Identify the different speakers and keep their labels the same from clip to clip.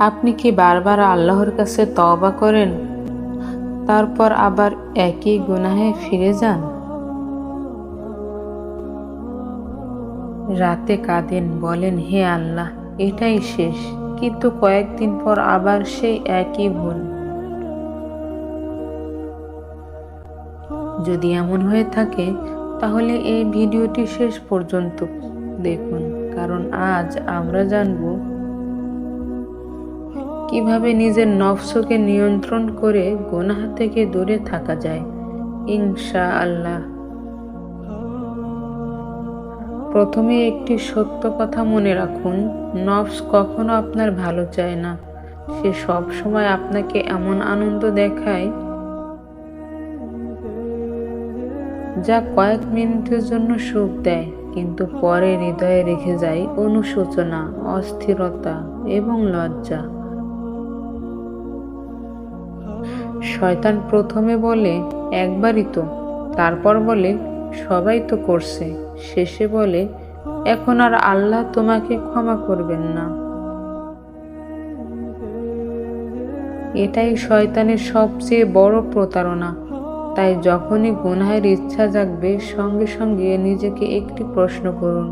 Speaker 1: আপনি কি বারবার আল্লাহর কাছে তওবা করেন, তারপর আবার একই গুনাহে ফিরে যান? রাতে কাঁদেন, বলেন হে আল্লাহ এটাই শেষ, কিন্তু কয়েকদিন পর আবার সেই একই ভুল। যদি এমন হয়ে থাকে তাহলে এই ভিডিওটি শেষ পর্যন্ত দেখুন, কারণ আজ আমরা জানব কিভাবে নিজের নফসকে নিয়ন্ত্রণ করে গুনাহ থেকে দূরে থাকা যায় ইনশাআল্লাহ। প্রথমে একটি সত্য কথা মনে রাখুন, নফস কখনো আপনার ভালো চায় না। সে সব সময় আপনাকে এমন আনন্দ দেখায় যা কয়েক মিনিটের জন্য সুখ দেয়, কিন্তু পরে হৃদয়ে রেখে যায় অনুশোচনা, অস্থিরতা এবং লজ্জা। শয়তান প্রথমে বলে একবারই তো, তারপর বলে সবাই তো করছে, শেষে বলে এখন আর আল্লাহ তোমাকে ক্ষমা করবেন না। এটাই শয়তানের সবচেয়ে বড় প্রতারণা। তাই যখনই গুনাহের ইচ্ছা জাগবে, সঙ্গে সঙ্গে নিজেকে একটি প্রশ্ন করুন,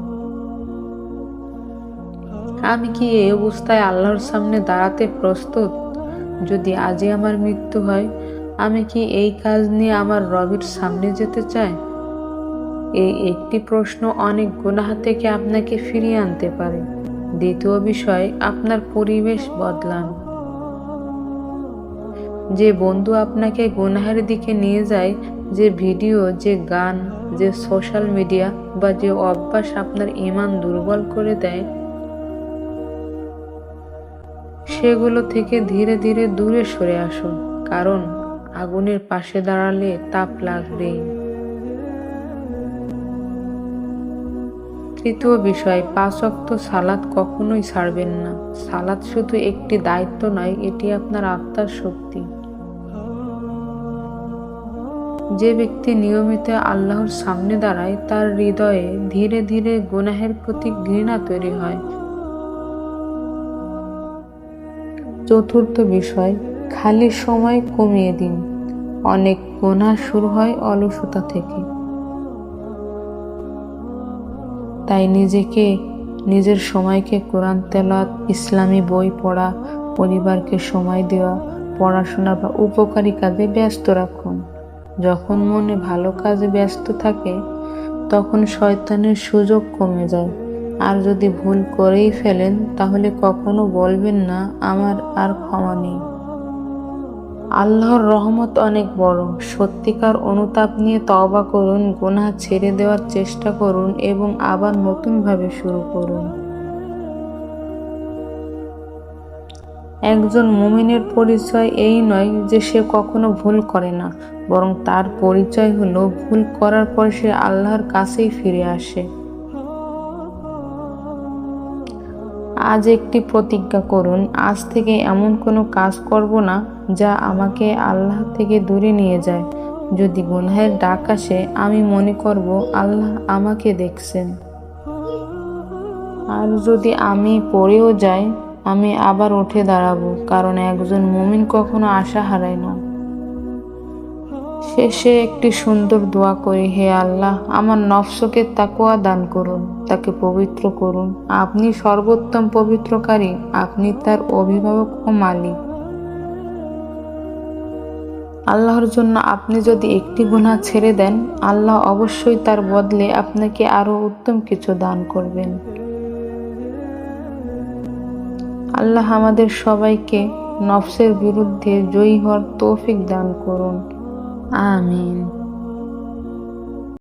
Speaker 1: আমি কি এই অবস্থায় আল্লাহর সামনে দাঁড়াতে প্রস্তুত? যদি আজই আমার মৃত্যু হয়, আমি কি এই কাজ নিয়ে আমার রবের সামনে যেতে চাই? এই একটি প্রশ্ন অনেক গুনাহ থেকে আপনাকে ফিরিয়ে আনতে পারে। দ্বিতীয় বিষয়, আপনার পরিবেশ বদলান। যে বন্ধু আপনাকে গুনাহের দিকে নিয়ে যায়, যে ভিডিও, যে গান, যে সোশ্যাল মিডিয়া বা যে অভ্যাস আপনার ঈমান দুর্বল করে দেয়, সেগুলো থেকে ধীরে ধীরে দূরে সরে আসুন, কারণ আগুনের পাশে দাঁড়ালে তাপ লাগবেই। তৃতীয় বিষয়, 5 ওয়াক্ত সালাত কখনোই ছাড়বেন না। সালাত শুধু একটি দায়িত্ব নয়, এটি আপনার আত্মার শক্তি। যে ব্যক্তি নিয়মিত আল্লাহর সামনে দাঁড়ায়, তার হৃদয়ে ধীরে ধীরে গুনাহের প্রতি ঘৃণা তৈরি হয়। চতুর্থ বিষয়, খালি সময় কমিয়ে দিন। অনেক গুনাহ শুরু হয় অলসতা থেকে। তাই নিজের সময়কে কোরআন তেলাওয়াত, ইসলামী বই পড়া, পরিবারকে সময় দেওয়া, পড়াশোনা বা উপকারী কাজে ব্যস্ত রাখুন। যখন মনে ভালো কাজে ব্যস্ত থাকে, তখন শয়তানের সুযোগ কমে যায়। আর যদি ভুল করেই ফেলেন, তাহলে কখনো বলবেন না আমার আর ক্ষমা নেই। আল্লাহর রহমত অনেক বড়। সত্যিকার অনুতাপ নিয়ে তওবা করুন, গুনাহ ছেড়ে দেওয়ার চেষ্টা করুন এবং আবার নতুনভাবে শুরু করুন। একজন মুমিনের পরিচয় এই নয় যে সে কখনো ভুল করে না, বরং তার পরিচয় হলো ভুল করার পর সে আল্লাহর কাছেই ফিরে আসে। আজ একটি প্রতিজ্ঞা করুন, আজ থেকে এমন কোনো কাজ করব না যা আমাকে আল্লাহ থেকে দূরে নিয়ে যায়। যদি গুনাহের ডাক আসে, আমি মনে করব আল্লাহ আমাকে দেখছেন। আর যদি আমি পড়েও যাই, আমি আবার উঠে দাঁড়াবো, কারণ একজন মুমিন কখনো আশা হারায় না। শেষে একটি সুন্দর দোয়া করি, হে আল্লাহ, আমার নফসকে তাকওয়া দান করুন, তাকে পবিত্র করুন। আপনি সর্বোত্তম পবিত্রকারী, আপনি তার অভিভাবক ও মালিক। আল্লাহর জন্য আপনি যদি একটি গুনাহ ছেড়ে দেন, আল্লাহ অবশ্যই তার বদলে আপনাকে আরো উত্তম কিছু দান করবেন। আল্লাহ আমাদের সবাইকে নফসের বিরুদ্ধে জয়ী হওয়ার তৌফিক দান করুন। আমিন।